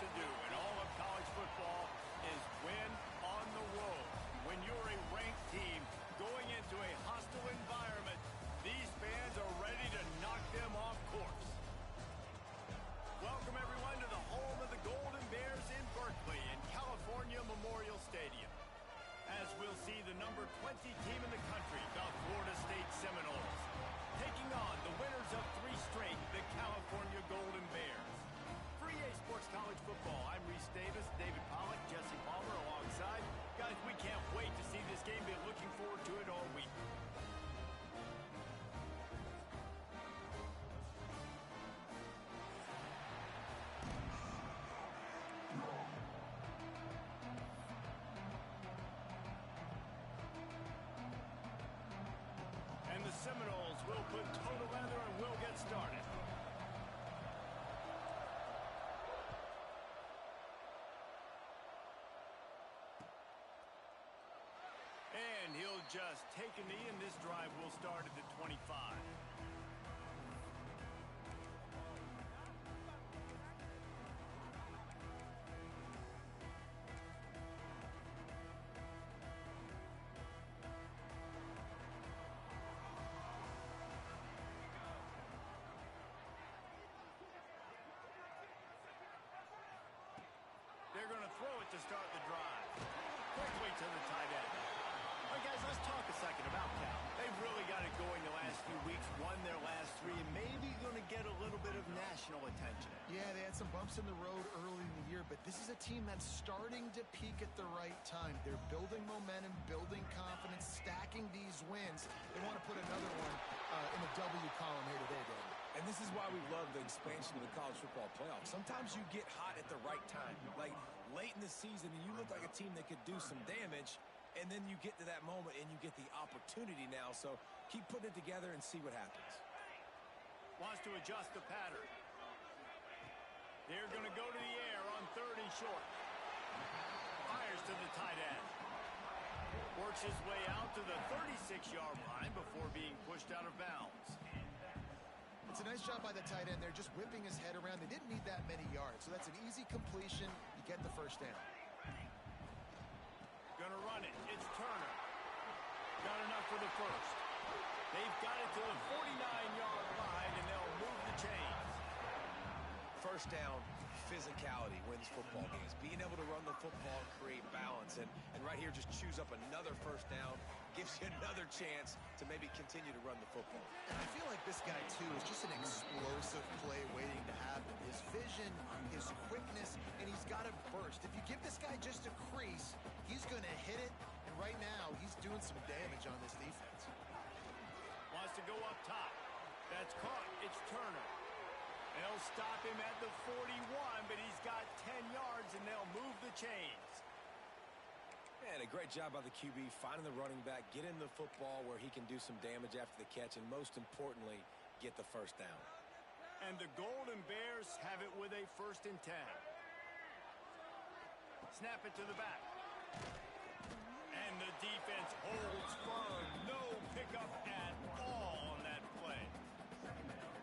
to do in all of college football is win on the road. When you're a ranked team going into a hostile environment, these fans are ready to knock them off course. Welcome, everyone, to the home of the Golden Bears in Berkeley in California Memorial Stadium. As we'll see the number 20 team in the country, the Florida State Seminoles, taking on the winners of 3 straight, the California Golden Bears. For EA Sports College Football, I'm Reese Davis, David Pollack, Jesse Palmer alongside. Guys, we can't wait to see this game. Been looking forward to it all week. And the Seminoles will put toe together and we'll get started. And he'll just take a knee, and this drive will start at the 25. They're going to throw it to start the drive. Quickly to the tight end. All right, guys, let's talk a second about Cal. They've really got it going the last few weeks, won their last 3, and maybe going to get a little bit of national attention. Yeah, they had some bumps in the road early in the year, but this is a team that's starting to peak at the right time. They're building momentum, building confidence, stacking these wins. They want to put another one in the W column here today, David. And this is why we love the expansion of the college football playoff. Sometimes you get hot at the right time, like late in the season, and you look like a team that could do some damage, and then you get to that moment and you get the opportunity now. So keep putting it together and see what happens. Wants to adjust the pattern. They're going to go to the air on 3rd and short. Fires to the tight end. Works his way out to the 36-yard line before being pushed out of bounds. It's a nice job by the tight end there, just whipping his head around. They didn't need that many yards, so that's an easy completion. You get the first down. Gonna run it. It's Turner. Got enough for the first. They've got it to the 49-yard line, and they'll move the chains. First down, physicality wins football games. Being able to run the football and create balance. And right here, just choose up another first down. Gives you another chance to maybe continue to run the football. And I feel like this guy, too, is just an explosive play waiting to happen. His vision, his quickness, and he's got a burst. If you give this guy just a crease, he's going to hit it. And right now, he's doing some damage on this defense. Wants to go up top. That's caught. It's Turner. They'll stop him at the 41, but he's got 10 yards, and they'll move the chains. Man, a great job by the QB, finding the running back, get in the football where he can do some damage after the catch, and most importantly, get the first down. And the Golden Bears have it with a 1st and 10. Snap it to the back. And the defense holds firm. No pickup at all on that play.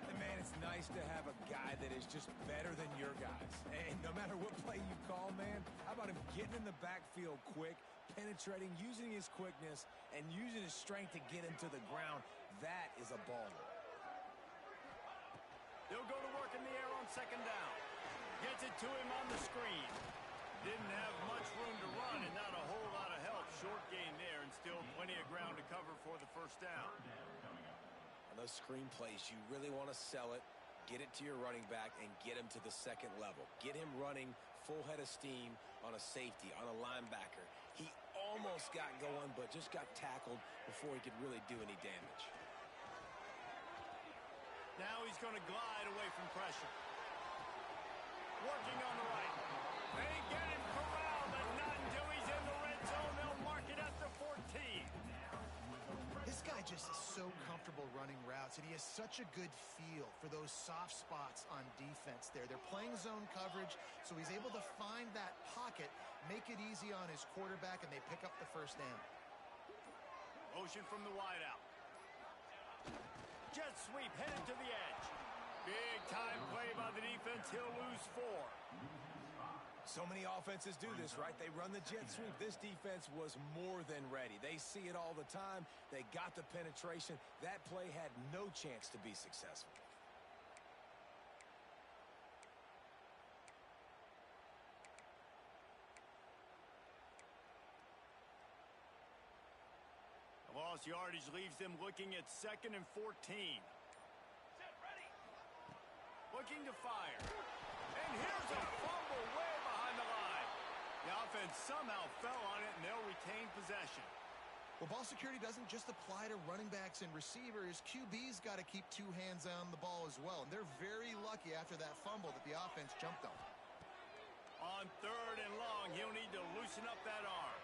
And man, it's nice to have a guy that is just better than your guys. And no matter what play you call, man, how about him getting in the backfield quick, penetrating, using his quickness, and using his strength to get him to the ground? That is a baller. They'll go to work in the air on 2nd down. Gets it to him on the screen. Didn't have much room to run and not a whole lot of help. Short gain there and still plenty of ground to cover for the first down. On those screen plays, you really want to sell it, get it to your running back, and get him to the 2nd level. Get him running full head of steam on a safety, on a linebacker. He almost got going, but just got tackled before he could really do any damage. Now he's going to glide away from pressure. Working on the right. They get him corralled, but not until he's in the red zone. They'll mark it at the 14. This guy just is so comfortable running routes, and he has such a good feel for those soft spots on defense there. They're playing zone coverage, so he's able to find that pocket, make it easy on his quarterback, and they pick up the first down. Motion from the wideout. Jet sweep headed to the edge. Big time play by the defense. He'll lose 4. So many offenses do this, right? They run the jet sweep. This defense was more than ready. They see it all the time. They got the penetration. That play had no chance to be successful. The lost yardage leaves them looking at 2nd and 14. Set ready. Looking to fire. And here's a fumble way behind the line. The offense somehow fell on it, and they'll retain possession. Well, ball security doesn't just apply to running backs and receivers. QB's got to keep 2 hands on the ball as well. And they're very lucky after that fumble that the offense jumped on. On 3rd and long, he'll need to loosen up that arm.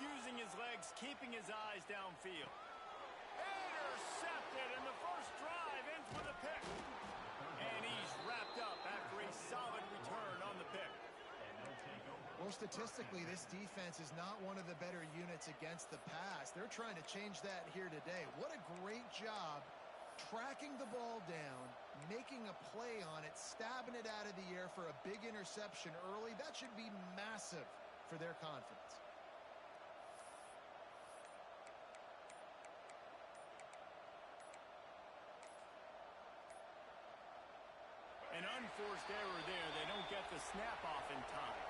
Using his legs, keeping his eyes downfield. Intercepted, and the first drive ends with a pick. And he's wrapped up after a solid return on the pick. Well, statistically, this defense is not one of the better units against the pass. They're trying to change that here today. What a great job tracking the ball down, making a play on it, stabbing it out of the air for a big interception early. That should be massive for their confidence. An unforced error there. They don't get the snap off in time.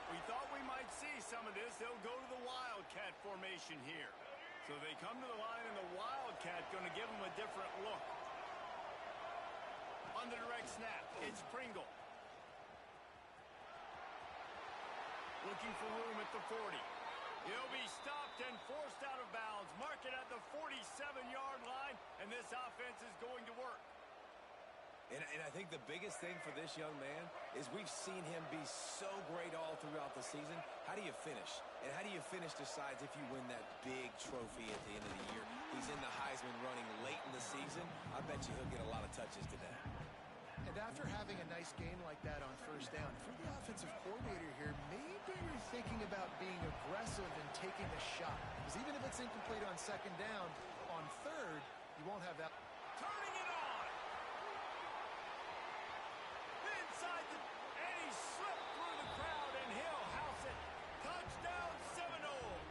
We thought we might see some of this. They'll go to the Wildcat formation here. So they come to the line, and the Wildcat going to give them a different look. On the direct snap, it's Pringle. Looking for room at the 40. He'll be stopped and forced out of bounds. Mark it at the 47-yard line, and this offense is going to work. And I think the biggest thing for this young man is we've seen him be so great all throughout the season. How do you finish? And how do you finish decides if you win that big trophy at the end of the year. He's in the Heisman running late in the season. I bet you he'll get a lot of touches today. And after having a nice game like that on 1st down, if you're the offensive coordinator here, maybe you're thinking about being aggressive and taking a shot. Because even if it's incomplete on 2nd down, on 3rd, you won't have that. Turning it on! Inside the... And he slipped through the crowd, and he'll house it. Touchdown, Seminoles!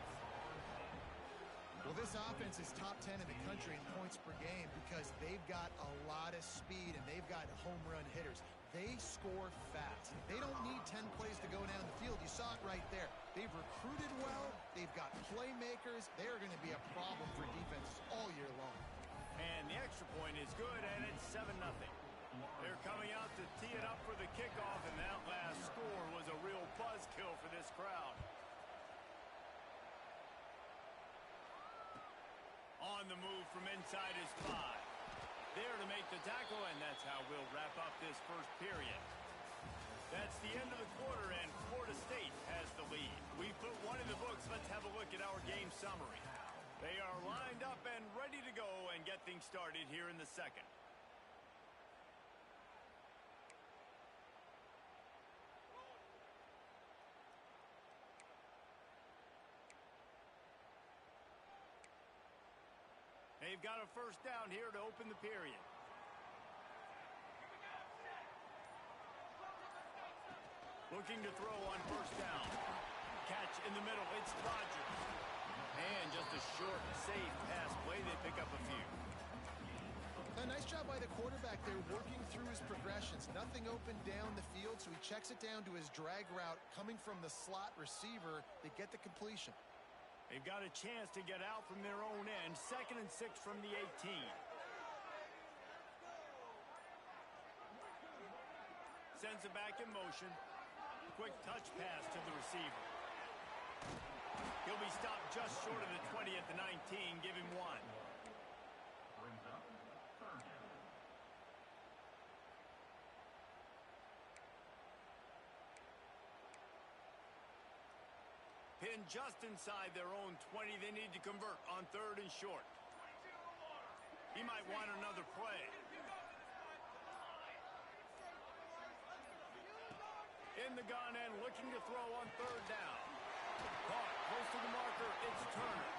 Well, this offense is top 10 in the country in points per game because they've got a lot of speed and they've got home run hitters. They score fast. They don't need 10 plays to go down the field. You saw it right there. They've recruited well. They've got playmakers. They're going to be a problem for defenses all year long. And the extra point is good, and it's 7-0. They're coming out to tee it up for the kickoff, and that last score was a real buzzkill for this crowd. On the move from inside his 5. There to make the tackle, and that's how we'll wrap up this first period. That's the end of the quarter, and Florida State has the lead. We put one in the books. Let's have a look at our game summary. They are lined up and ready to go and get things started here in the second. They've got a first down here to open the period. Looking to throw on first down. Catch in the middle. It's Rodgers. And just a short, safe pass play. They pick up a few. A nice job by the quarterback there working through his progressions. Nothing open down the field, so he checks it down to his drag route coming from the slot receiver. They get the completion. They've got a chance to get out from their own end. 2nd and 6 from the 18. Sends it back in motion. Quick touch pass to the receiver. He'll be stopped just short of the 20 at the 19. Give him 1. Pinned just inside their own 20. They need to convert on 3rd and short. He might want another play. In the gun and looking to throw on 3rd down. Caught close to the marker. It's Turner.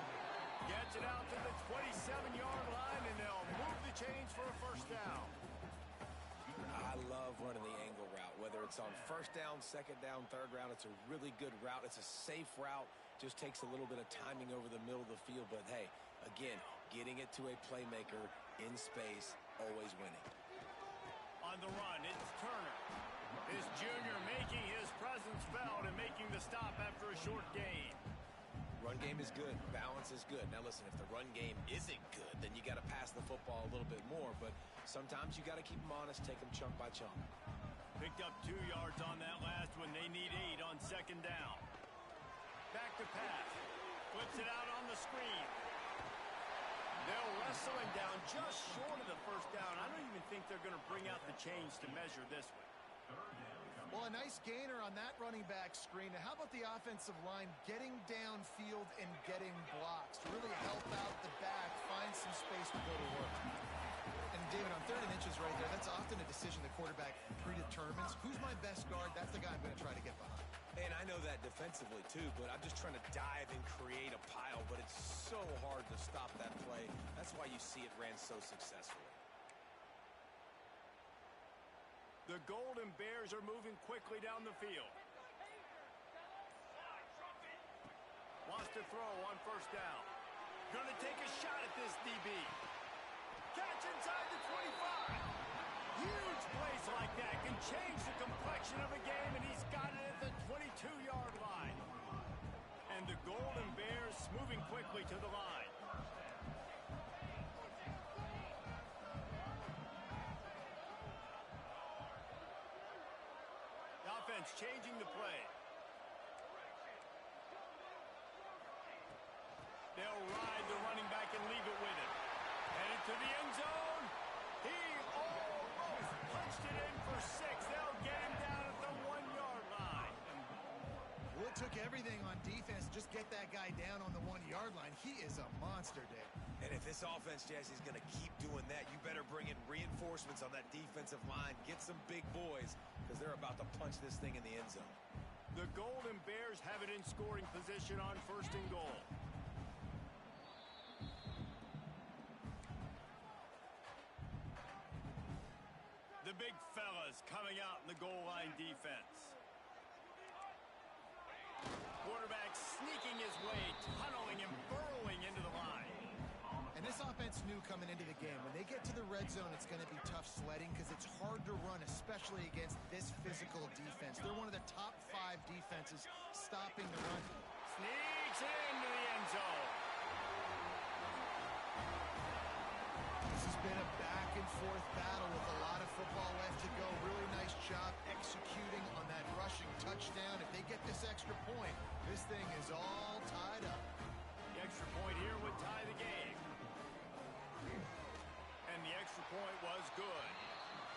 Gets it out to the 27-yard line, and they'll move the chains for a first down. I love running the angle route, whether Whether it's on first down, second down, third round, it's a really good route. It's a safe route. Just takes a little bit of timing over the middle of the field. But, hey, again, getting it to a playmaker in space, always winning. On the run, it's Turner. His junior making his presence felt and making the stop after a short gain. Run game is good. Balance is good. Now, listen, if the run game isn't good, then you got to pass the football a little bit more. But sometimes you got to keep them honest, take them chunk by chunk. Picked up 2 yards on that last one. They need 8 on second down. Back to pass. Flips it out on the screen. They'll wrestle him down just short of the first down. I don't even think they're going to bring out the chains to measure this one. Well, a nice gainer on that running back screen. Now, how about the offensive line getting downfield and getting blocks to really help out the back, find some space to go to work? And, David, on 3rd and inches right there, that's often a decision the quarterback predetermines. Who's my best guard? That's the guy I'm going to try to get behind. And I know that defensively, too, but I'm just trying to dive and create a pile, but it's so hard to stop that play. That's why you see it ran so successfully. The Golden Bears are moving quickly down the field. Wants to throw on first down. Going to take a shot at this DB. Catch inside the 25. Huge plays like that can change the complexion of a game, and he's got it at the 22-yard line. And the Golden Bears moving quickly to the line. Changing the play. They'll ride the running back and leave it with him. Headed to the end zone. He almost punched it in for 6. They'll get him down at the 1-yard line. Well, it took everything on defense to just get that guy down on the 1-yard line. He is a monster, Dave. And if this offense, Jesse, is going to keep doing that, you better bring in reinforcements on that defensive line. Get some big boys, because they're about to punch this thing in the end zone. The Golden Bears have it in scoring position on 1st and goal. The big fellas coming out in the goal line defense. Quarterback sneaking his way, tunneling and burrowing into the line. And this offense knew coming into the game, when they get to the red zone, it's going to be tough sledding because it's hard to run, especially against this physical defense. They're one of the top 5 defenses stopping the run. Sneaks into the end zone. This has been a back-and-forth battle with a lot of football left to go. Really nice job executing on that rushing touchdown. If they get this extra point, this thing is all tied up. The extra point here would tie the game. And the extra point was good.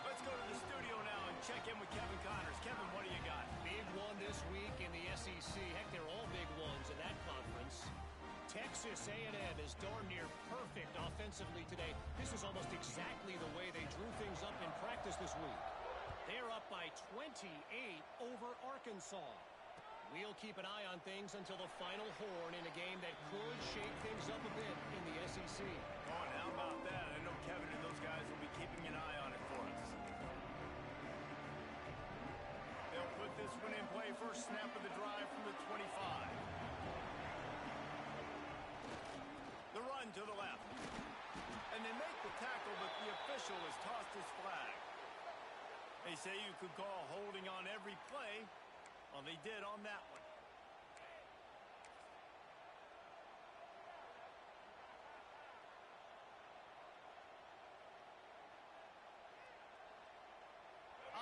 Let's go to the studio now and check in with Kevin Connors. Kevin, what do you got? Big one this week in the SEC. Heck, they're all big ones in that conference. Texas A&M is darn near perfect offensively today. This is almost exactly the way they drew things up in practice this week. They're up by 28 over Arkansas. We'll keep an eye on things until the final horn in a game that could shake things up a bit in the SEC. Oh, and how about that? I know Kevin and those guys will be keeping an eye on it for us. They'll put this one in play. First snap of the drive from the 25. The run to the left. And they make the tackle, but the official has tossed his flag. They say you could call holding on every play. Well, they did on that one.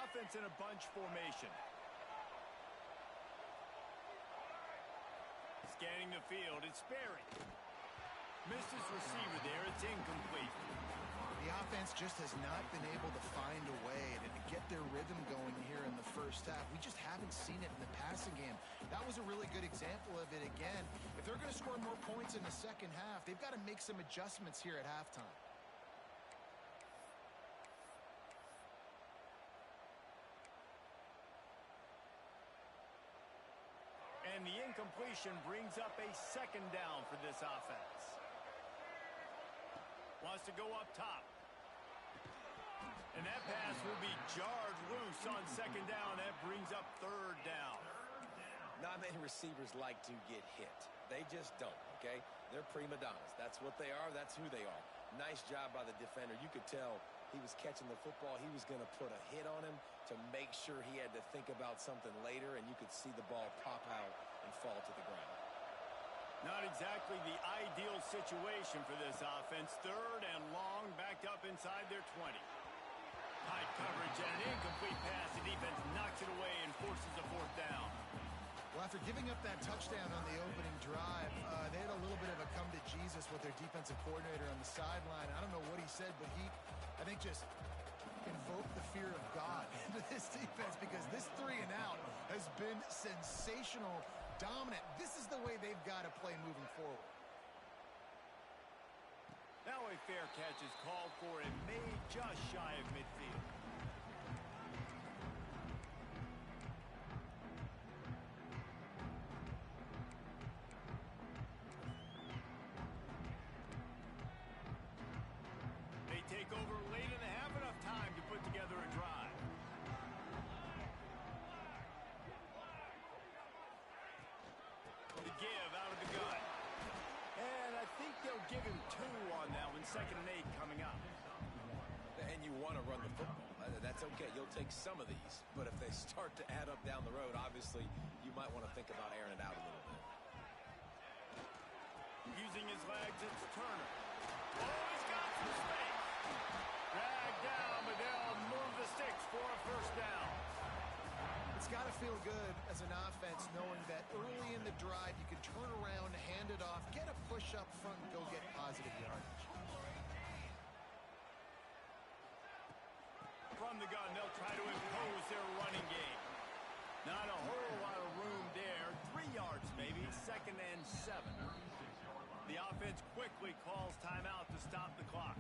Offense in a bunch formation. Scanning the field, it's Sperry. Missed his receiver there, it's incomplete. The offense just has not been able to find a way to get their rhythm going here in the first half. We just haven't seen it in the passing game. That was a really good example of it again. If they're going to score more points in the second half, they've got to make some adjustments here at halftime. And the incompletion brings up a second down for this offense. Wants to go up top. And that pass will be jarred loose on second down. That brings up third down. Not many receivers like to get hit. They just don't, okay? They're prima donnas. That's what they are. That's who they are. Nice job by the defender. You could tell he was catching the football. He was going to put a hit on him to make sure he had to think about something later, and you could see the ball pop out and fall to the ground. Not exactly the ideal situation for this offense. Third and long, backed up inside their 20. Tight coverage and an incomplete pass. The defense knocks it away and forces a fourth down. Well, after giving up that touchdown on the opening drive, they had a little bit of a come to Jesus with their defensive coordinator on the sideline. I don't know what he said, but he, I think, just invoked the fear of God into this defense, because this 3 and out has been sensational, dominant. This is the way they've got to play moving forward. Now a fair catch is called for and made just shy of midfield. They take over late and have enough time to put together a drive. The give out of the gun. And I think they'll give him 2 on that one. 2nd and 8 coming up. And you want to run the football. That's okay. You'll take some of these. But if they start to add up down the road, obviously, you might want to think about airing it out a little bit. Using his legs, it's Turner. Oh, he's got some space. Dragged down, but they'll move the sticks for a first down. It's got to feel good as an offense knowing that early in the drive you can turn around, hand it off, get a push up front, and go get positive yardage. From the gun, they'll try to impose their running game. Not a whole lot of room there. 3 yards maybe, 2nd and 7. The offense quickly calls timeout to stop the clock.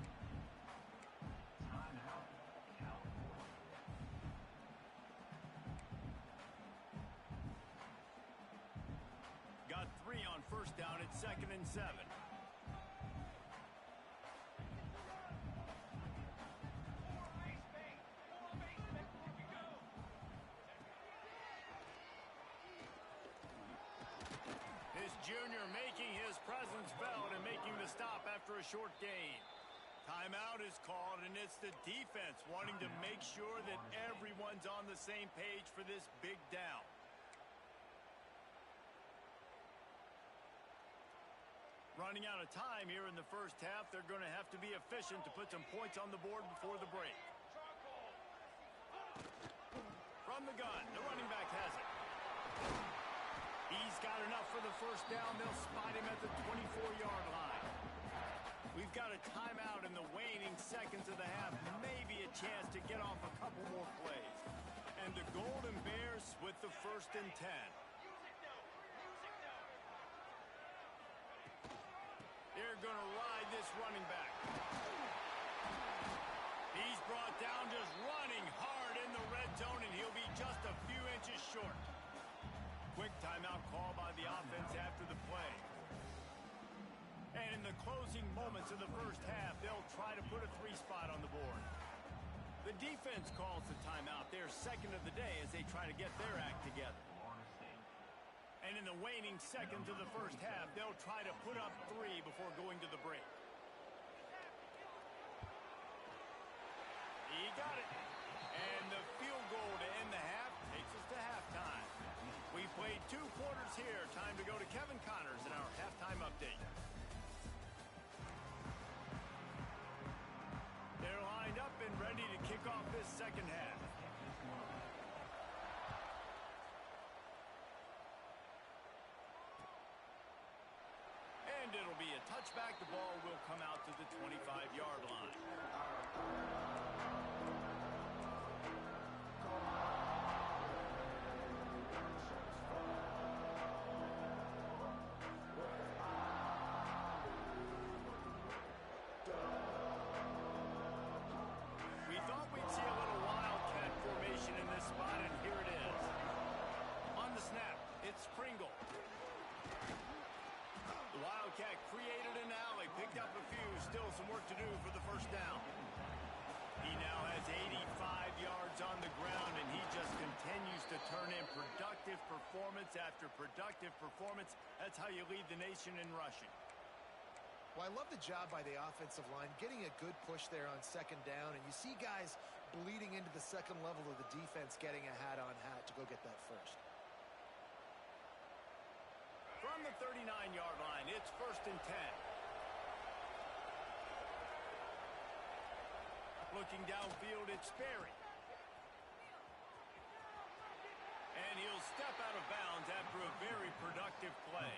Got 3 on first down at 2nd and 7. This junior making his presence felt and making the stop after a short gain. Timeout is called, and it's the defense wanting to make sure that everyone's on the same page for this big down. Running out of time here in the first half. They're going to have to be efficient to put some points on the board before the break. From the gun, the running back has it. He's got enough for the first down. They'll spot him at the 24-yard line. We've got a timeout in the waning seconds of the half. Maybe a chance to get off a couple more plays. And the Golden Bears with the 1st and 10. They're going to ride this running back. He's brought down just running hard in the red zone, and he'll be just a few inches short. Quick timeout call by the offense after the play. And in the closing moments of the first half, they'll try to put a 3 spot on the board. The defense calls the timeout. They're 2nd of the day as they try to get their act together. And in the waning seconds of the first half, they'll try to put up 3 before going to the break. He got it. And the field goal to end the half takes us to halftime. We played 2 quarters here. Time to go to Kevin Connors in our halftime update. They're lined up and ready to kick off this second half. And it'll be a touchback. The ball will come out to the 25-yard line. We thought we'd see a little wildcat formation in this spot, and here it is. On the snap, it's Pringle. The Wildcat created an alley, picked up a few, still some work to do for the first down. He now has 80 performance after productive performance. That's how you lead the nation in rushing. Well, I love the job by the offensive line, getting a good push there on second down, and you see guys bleeding into the second level of the defense getting a hat-on-hat to go get that first. From the 39-yard line, it's 1st and 10. Looking downfield, it's Sperry. And he'll step out of bounds after a very productive play.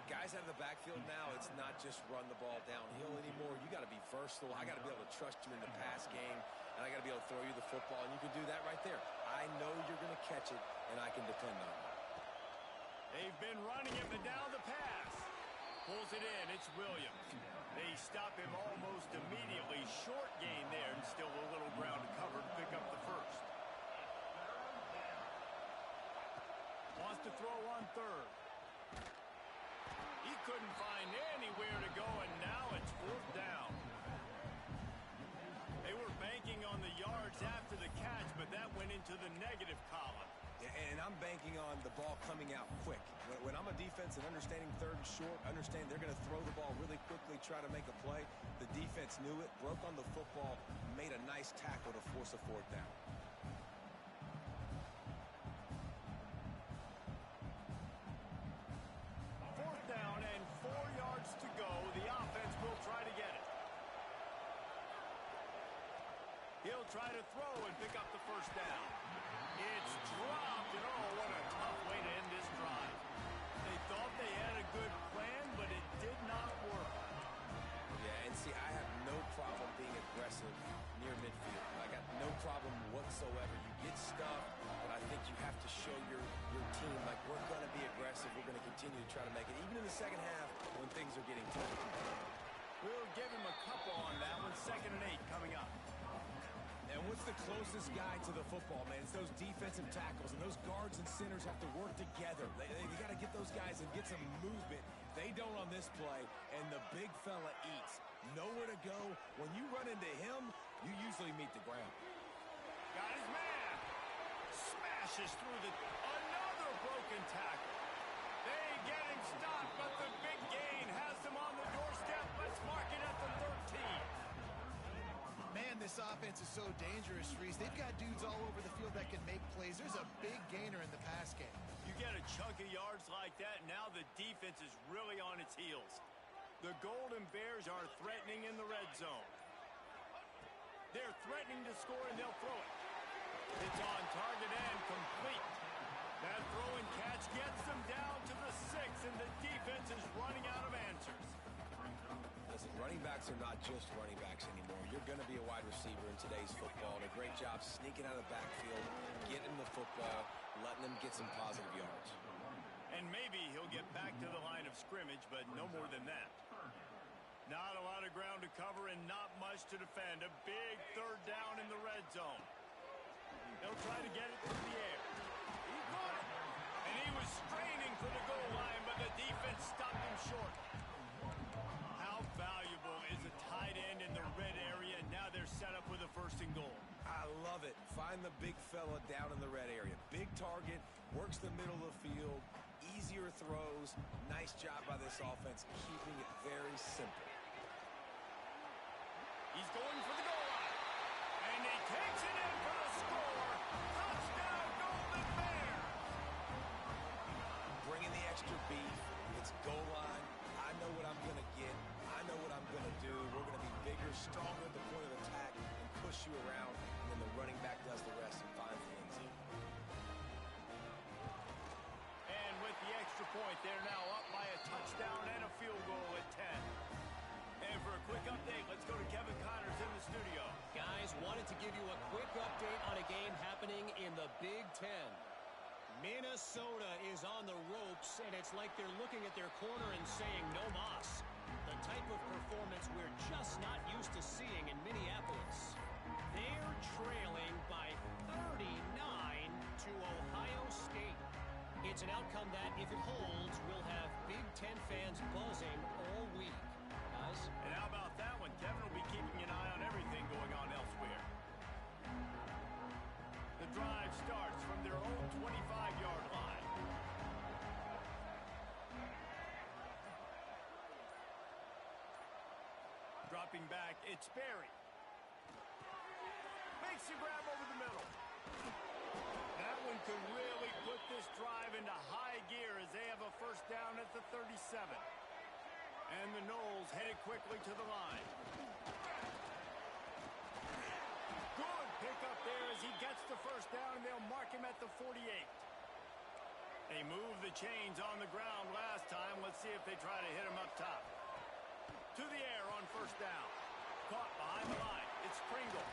Guys out of the backfield now, it's not just run the ball downhill anymore. You got to be versatile. I got to be able to trust you in the pass game, and I got to be able to throw you the football, and you can do that right there. I know you're going to catch it, and I can depend on it. They've been running him, and down the pass. Pulls it in, it's Williams. They stop him almost immediately. Short gain there, and still a little ground to cover to pick up the first. Wants to throw on third. He couldn't find anywhere to go, and now it's 4th down. They were banking on the yards after the catch, but that went into the negative column. And I'm banking on the ball coming out quick. When I'm a defense and understanding third and short, understand they're going to throw the ball really quickly, try to make a play. The defense knew it, broke on the football, made a nice tackle to force a 4th down. He'll try to throw and pick up the first down. It's dropped, and oh, what a tough way to end this drive. They thought they had a good plan, but it did not work. Yeah, and see, I have no problem being aggressive near midfield. I got no problem whatsoever. You get stuffed, but I think you have to show your team, like, we're going to be aggressive. We're going to continue to try to make it, even in the second half when things are getting tough. We'll give him a couple on that one. 2nd and 8 coming up. And what's the closest guy to the football, man? It's those defensive tackles, and those guards and centers have to work together. They got to get those guys and get some movement. They don't on this play, and the big fella eats. Nowhere to go. When you run into him, you usually meet the ground. Got his man. Smashes through another broken tackle. They get him stopped, but the big gain has them on the doorstep. Let's mark it at the 13. Man, this offense is so dangerous, Reese. They've got dudes all over the field that can make plays. There's a big gainer in the pass game. You get a chunk of yards like that, now the defense is really on its heels. The Golden Bears are threatening in the red zone. They're threatening to score, and they'll throw it. It's on target and complete. That throw and catch gets them down to the 6, and the defense is running out of answers. Listen, running backs are not just running backs anymore. You're going to be a wide receiver in today's football. And a great job sneaking out of the backfield, getting the football, letting them get some positive yards. And maybe he'll get back to the line of scrimmage, but no more than that. Not a lot of ground to cover and not much to defend. A big 3rd down in the red zone. They'll try to get it through the air. He got it. And he was straining for the goal line, but the defense stopped him short. How valuable is a tight end in the red area? Now they're set up with a 1st and goal. I love it. Find the big fella down in the red area. Big target, works the middle of the field, easier throws. Nice job by this offense, keeping it very simple. He's going for the goal line. And he takes it in for the score. Touchdown, Golden Bears. Bringing the extra beef. It's goal line. I know what I'm going to get. I know what I'm going to do. We're going to be bigger, stronger at the point of attack and push you around. And then the running back does the rest and finds the end zone. And with the extra point, they're now up by a touchdown and a field goal at 10. And for a quick update, let's go to Kevin Connors in the studio. Guys, wanted to give you a quick update on a game happening in the Big Ten. Minnesota is on the ropes, and it's like they're looking at their corner and saying, no mas. The type of performance we're just not used to seeing in Minneapolis. They're trailing by 39 to Ohio State. It's an outcome that, if it holds, will have Big Ten fans buzzing all week. Guys? And how about that one? Kevin will be keeping an eye on everything going on elsewhere. The drive starts from their own 25-yard line. dropping back. It's Berry. Makes the grab over the middle. That one could really put this drive into high gear as they have a first down at the 37. And the Noles headed quickly to the line. Good pickup there as he gets the first down, and they'll mark him at the 48. They moved the chains on the ground last time. Let's see if they try to hit him up top. To the air on first down. Caught behind the line. It's Pringle.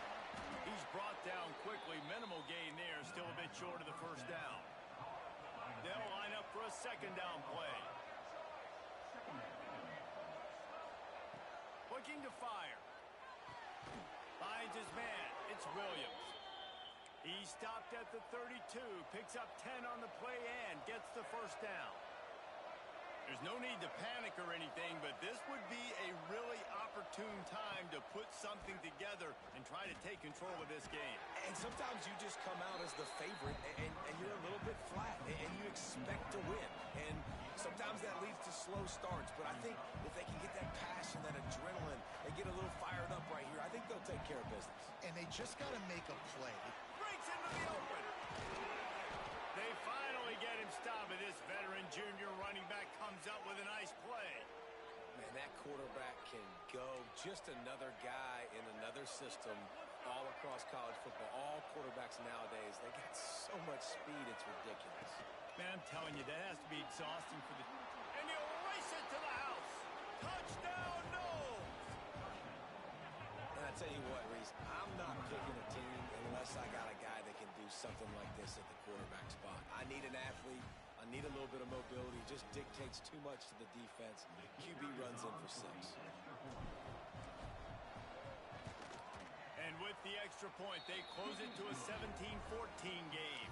He's brought down quickly. Minimal gain there. Still a bit short of the first down. They'll line up for a second down play. Looking to fire. Finds his man. It's Williams. He stopped at the 32, picks up 10 on the play and gets the first down. There's no need to panic or anything, but this would be a really opportune time to put something together and try to take control of this game. And sometimes you just come out as the favorite, and you're a little bit flat, and you expect to win. And sometimes that leads to slow starts, but I think if they can get that passion, that adrenaline, and get a little fired up right here, I think they'll take care of business. And they just got to make a play. Breaks into the open. They finally get him stopped, and this veteran junior running back comes up with a nice play. Man, that quarterback can go. Just another guy in another system all across college football. All quarterbacks nowadays, they got so much speed, it's ridiculous. Man, I'm telling you, that has to be exhausting for the... And he'll race it to the house. Touchdown, Noles! And I tell you what, Reese, I'm not picking a team unless I got a guy that can do something like this at the quarterback spot. I need an athlete. I need a little bit of mobility. It just dictates too much to the defense. QB runs in for 6. And with the extra point, they close it to a 17-14 game.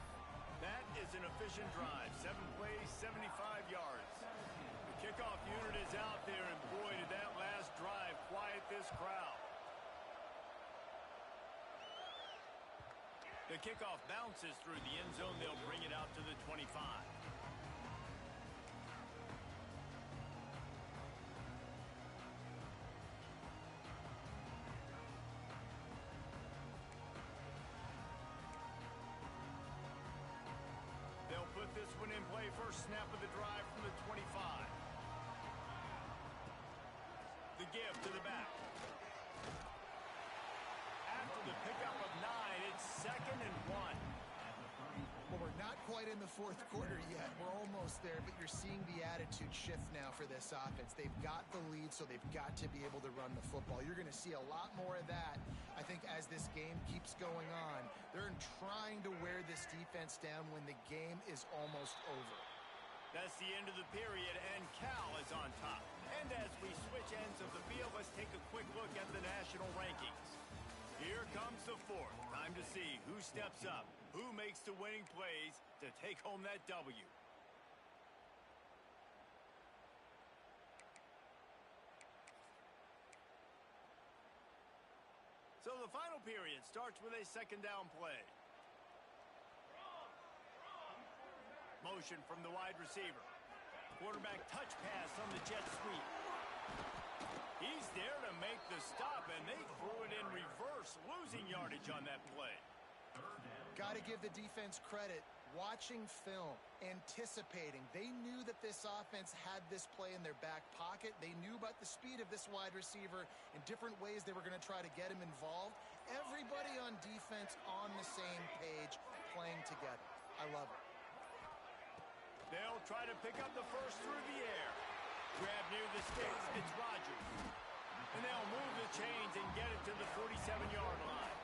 That is an efficient drive. 7 plays, 75 yards. The kickoff unit is out there, and boy, did that last drive quiet this crowd. The kickoff bounces through the end zone. They'll bring it out to the 25. They'll put this one in play. First snap of the drive from the 25. The give to the back. After the pickup of 9, it's 2nd and 1. Well, we're not quite in the fourth quarter yet. We're almost there, but you're seeing the attitude shift now for this offense. They've got the lead, so they've got to be able to run the football. You're going to see a lot more of that, I think, as this game keeps going on. They're trying to wear this defense down when the game is almost over. That's the end of the period, and Cal is on top. And as we switch ends of the field, let's take a quick look at the national rankings. Here comes the fourth. Time to see who steps up, who makes the winning plays to take home that W. So the final period starts with a second down play. Motion from the wide receiver. Quarterback touch pass on the jet sweep. He's there to make the stop, and they threw it in reverse, losing yardage on that play. Got to give the defense credit. Watching film, anticipating. They knew that this offense had this play in their back pocket. They knew about the speed of this wide receiver in different ways they were going to try to get him involved. Everybody on defense on the same page, playing together. I love it. They'll try to pick up the first through the air. Grab near the sticks. It's Rodgers. And they'll move the chains and get it to the 47-yard line.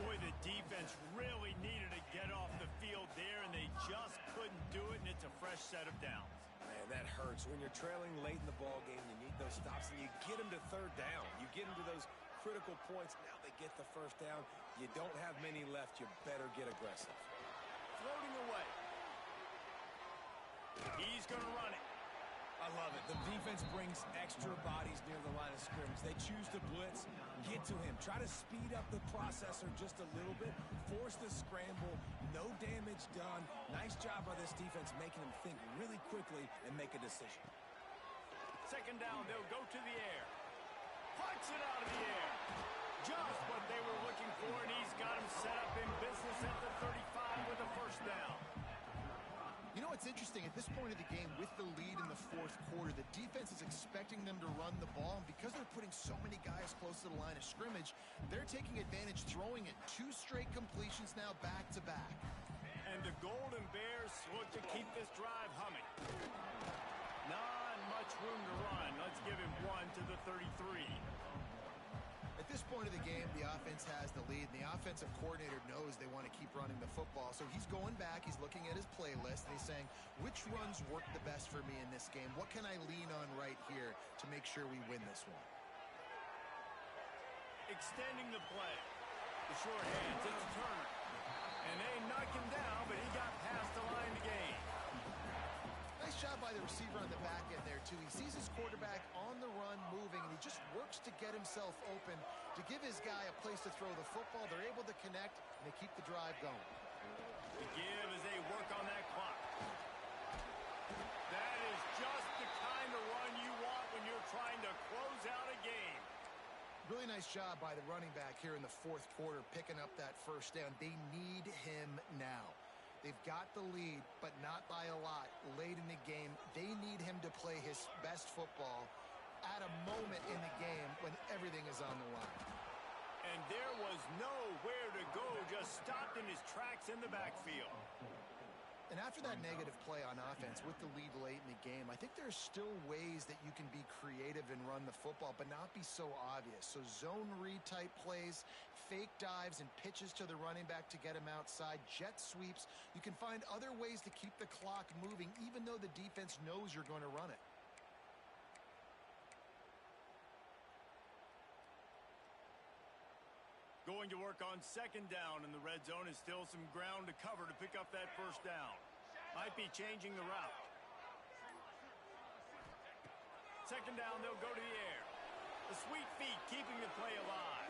Boy, the defense really needed to get off the field there, and they just couldn't do it, and it's a fresh set of downs. Man, that hurts. When you're trailing late in the ball game, you need those stops, and you get them to third down. You get them to those critical points. Now they get the first down. You don't have many left. You better get aggressive. Floating away. He's going to run it. I love it. The defense brings extra bodies near the line of scrimmage. They choose to blitz, get to him, try to speed up the processor just a little bit, force the scramble, no damage done. Nice job by this defense making him think really quickly and make a decision. Second down, they'll go to the air. Puts it out of the air. Just what they were looking for, and he's got him set up in business at the 35 with a first down. You know what's interesting? At this point of the game, with the lead in the fourth quarter, the defense is expecting them to run the ball. And because they're putting so many guys close to the line of scrimmage, they're taking advantage, throwing it 2 straight completions now back-to-back. And the Golden Bears look to keep this drive humming. Not much room to run. Let's give him 1 to the 33. At this point of the game, the offense has the lead, and the offensive coordinator knows they want to keep running the football. So he's going back, he's looking at his playlist, and he's saying, which runs work the best for me in this game? What can I lean on right here to make sure we win this one? Extending the play. The short hands, it's Turner. And they knock him down, but he got past the line to gain. Nice job by the receiver on the back end there, too. He sees his quarterback on the run moving, and he just works to get himself open to give his guy a place to throw the football. They're able to connect, and they keep the drive going. The give as they work on that clock. That is just the kind of run you want when you're trying to close out a game. Really nice job by the running back here in the fourth quarter, picking up that first down. They need him now. They've got the lead, but not by a lot. Late in the game, they need him to play his best football at a moment in the game when everything is on the line. And there was nowhere to go, just stopped in his tracks in the backfield. And after that negative play on offense with the lead late in the game, I think there's still ways that you can be creative and run the football, but not be so obvious. So zone read type plays, fake dives and pitches to the running back to get him outside, jet sweeps. You can find other ways to keep the clock moving, even though the defense knows you're going to run it. Going to work on second down in the red zone is still some ground to cover to pick up that first down. Might be changing the route. Second down, they'll go to the air. The sweet feet keeping the play alive.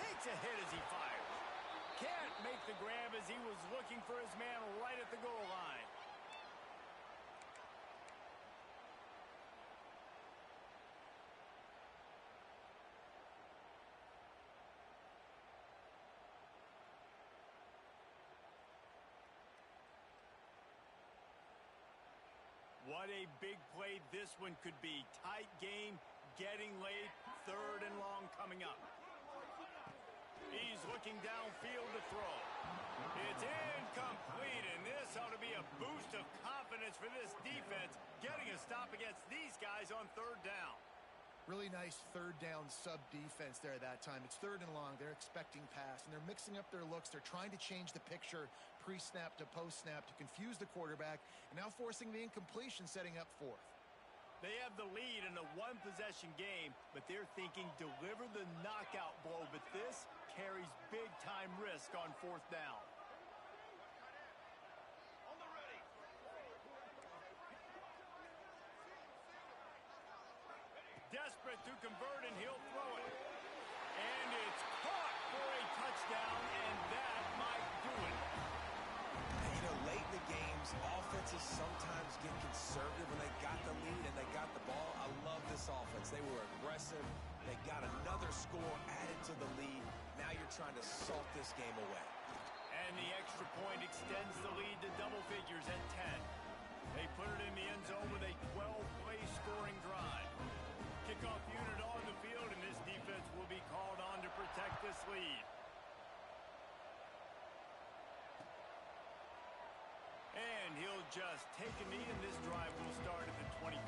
Takes a hit as he fires. Can't make the grab as he was looking for his man right at the goal line. What a big play this one could be. Tight game, getting late, third and long coming up. He's looking downfield to throw. It's incomplete, and this ought to be a boost of confidence for this defense, getting a stop against these guys on third down. Really nice third down sub defense there that time. It's third and long. They're expecting pass, and they're mixing up their looks. They're trying to change the picture pre-snap to post-snap to confuse the quarterback, and now forcing the incompletion, setting up fourth. They have the lead in a one-possession game, but they're thinking deliver the knockout blow, but this carries big-time risk on fourth down. Desperate to convert, and he'll throw it. And it's caught for a touchdown, and that might do it. You know, late in the games, offenses sometimes get conservative when they got the lead and they got the ball. I love this offense. They were aggressive. They got another score added to the lead. Now you're trying to salt this game away. And the extra point extends the lead to double figures at 10. They put it in the end zone with a 12-play scoring drive. Kickoff unit on the field, and this defense will be called on to protect this lead. And he'll just take a knee, and this drive will start at the 25.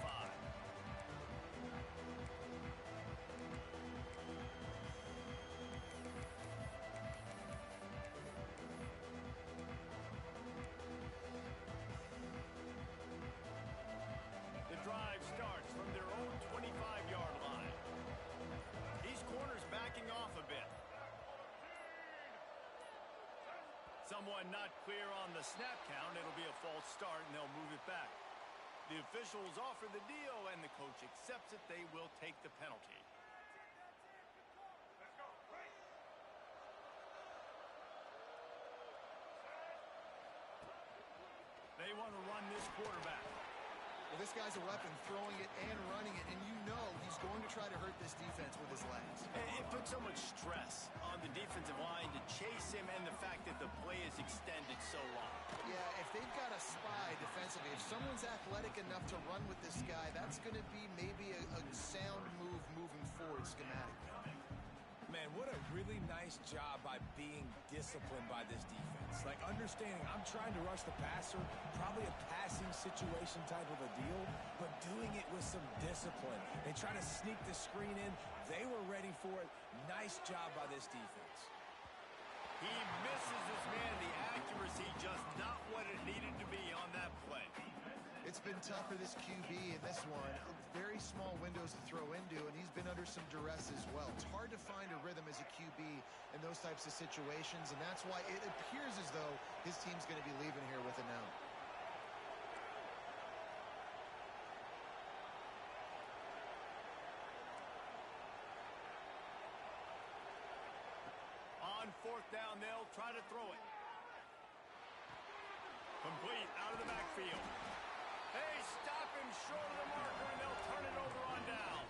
The drive starts from their own 25-yard line. These corners backing off a bit. Someone not clear on the snap count. It'll be a false start, and they'll move it back. The officials offer the deal, and the coach accepts it. They will take the penalty. They want to run this quarterback. Well, this guy's a weapon, throwing it and running it, and you know he's going to try to hurt this defense with his legs. It puts so much stress on the defensive line to chase him and the fact that the play is extended so long. Yeah, if they've got a spy defensively, if someone's athletic enough to run with this guy, that's going to be maybe a sound move moving forward schematically. Man, what a really nice job by being disciplined by this defense. Like, understanding I'm trying to rush the passer, probably a passing situation type of a deal, but doing it with some discipline. They try to sneak the screen in. They were ready for it. Nice job by this defense. He misses his man. The accuracy just not what it needed to be on that play. It's been tough for this QB in this one. Very small windows to throw into, and he's been under some duress as well. It's hard to find a rhythm as a QB in those types of situations, and that's why it appears as though his team's going to be leaving here with a no. On fourth down, they'll try to throw it. Complete out of the backfield. They stop him short of the marker, and they'll turn it over on down.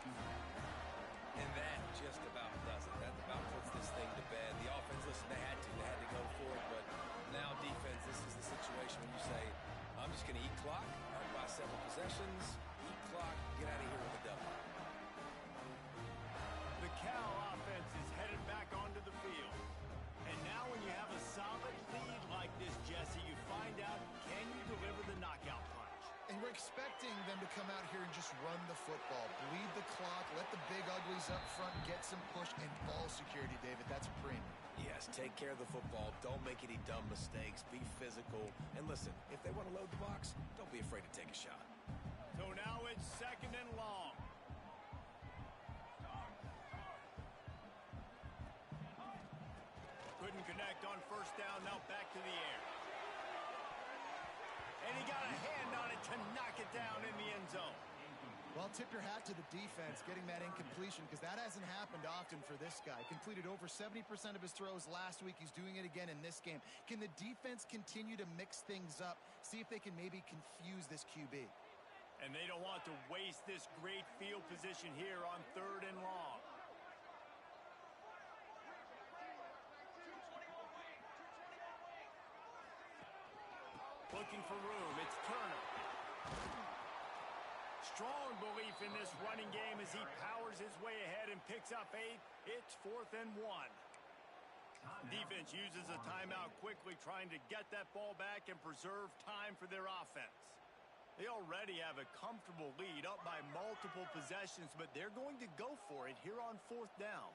And that just about does it. That about puts this thing to bed. The offense, listen, they had to go for it, but now defense, this is the situation when you say, I'm just going to eat clock, buy several possessions, eat clock, get out of here with a W. The Cal offense is headed back onto the field. And now when you have a solid lead like this, Jesse, you find out, can you deliver the knockout punch? And we're expecting them to come out here and just run the football, bleed the clock, let the big uglies up front get some push, and ball security, David. That's a premium. Yes, take care of the football. Don't make any dumb mistakes. Be physical. And listen, if they want to load the box, don't be afraid to take a shot. So now it's second and long. Couldn't connect on first down. Now back to the air. And he got a hand on it to knock it down in the end zone. Well, tip your hat to the defense getting that incompletion, because that hasn't happened often for this guy. Completed over 70% of his throws last week. He's doing it again in this game. Can the defense continue to mix things up, see if they can maybe confuse this QB? And they don't want to waste this great field position here on third and long. Looking for room. It's Turner. Strong belief in this running game as he powers his way ahead and picks up 8. It's 4th and 1. Defense uses a timeout quickly, trying to get that ball back and preserve time for their offense. They already have a comfortable lead, up by multiple possessions, but they're going to go for it here on 4th down.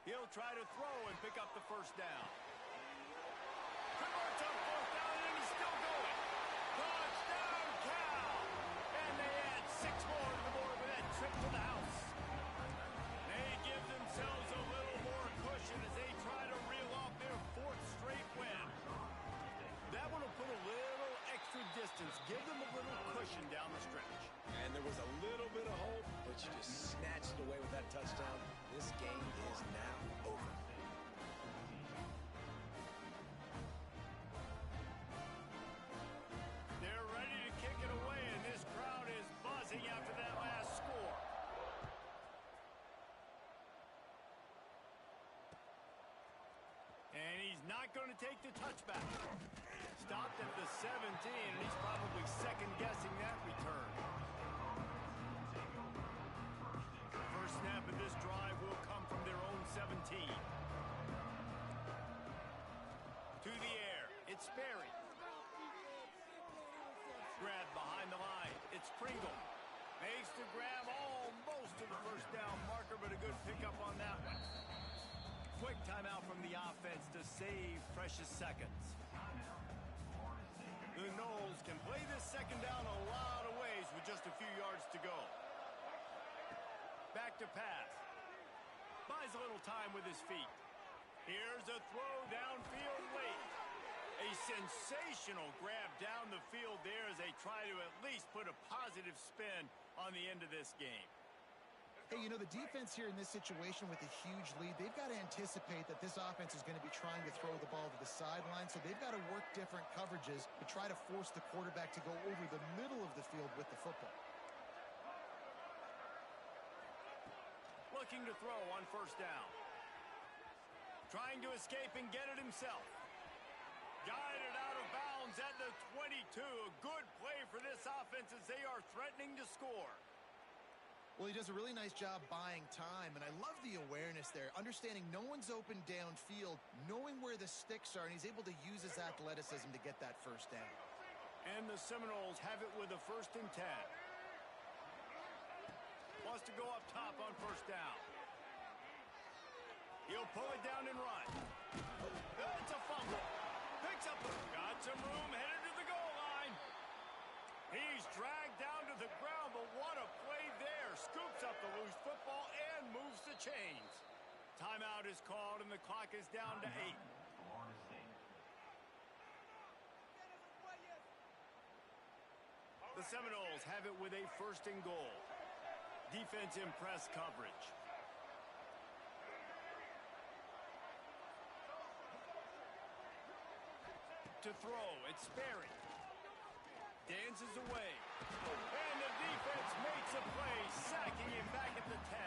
He'll try to throw and pick up the first down. Converts on 4th down, and he's still going. Touchdown, Cal! And they add 6 more to the board with that trip to the house. They give themselves a little more cushion as they try to reel off their 4th straight win. That one will put a little extra distance, give them a little cushion down the stretch. And there was a little bit of hope, but you just snatched it away with that touchdown. This game is now over. They're ready to kick it away, and this crowd is buzzing after that last score. And he's not going to take the touchback. Stopped at the 17, and he's probably second-guessing that return. First snap of this drive will come from their own 17. To the air, it's Sperry. Grab behind the line, it's Pringle. Makes the grab almost to the first down marker, but a good pickup on that one. Quick timeout from the offense to save precious seconds. The Noles can play this second down a lot of ways with just a few yards to go. Back to pass. Buys a little time with his feet. Here's a throw downfield late. A sensational grab down the field there as they try to at least put a positive spin on the end of this game. Hey, you know, the defense here in this situation with a huge lead, they've got to anticipate that this offense is going to be trying to throw the ball to the sideline, so they've got to work different coverages to try to force the quarterback to go over the middle of the field with the football. Looking to throw on first down. Trying to escape and get it himself. Guided out of bounds at the 22. A good play for this offense as they are threatening to score. Well, he does a really nice job buying time, and I love the awareness there, understanding no one's open downfield, knowing where the sticks are, and he's able to use his athleticism to get that first down. And the Seminoles have it with a 1st and 10. Wants to go up top on first down. He'll pull it down and run. It's a fumble. Picks up. Got some room, headed to the goal line. He's dragged down to the ground, but what a play there. Scoops up the loose football and moves the chains. Timeout is called, and the clock is down to 8. The Seminoles have it with a 1st and goal. Defense in press coverage. To throw, it's Sperry. Dances away. And the defense makes a play, sacking him back at the 10.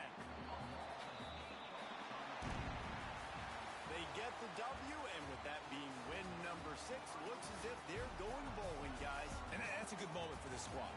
They get the W, and with that being win number 6, looks as if they're going bowling, guys. And that's a good moment for this squad.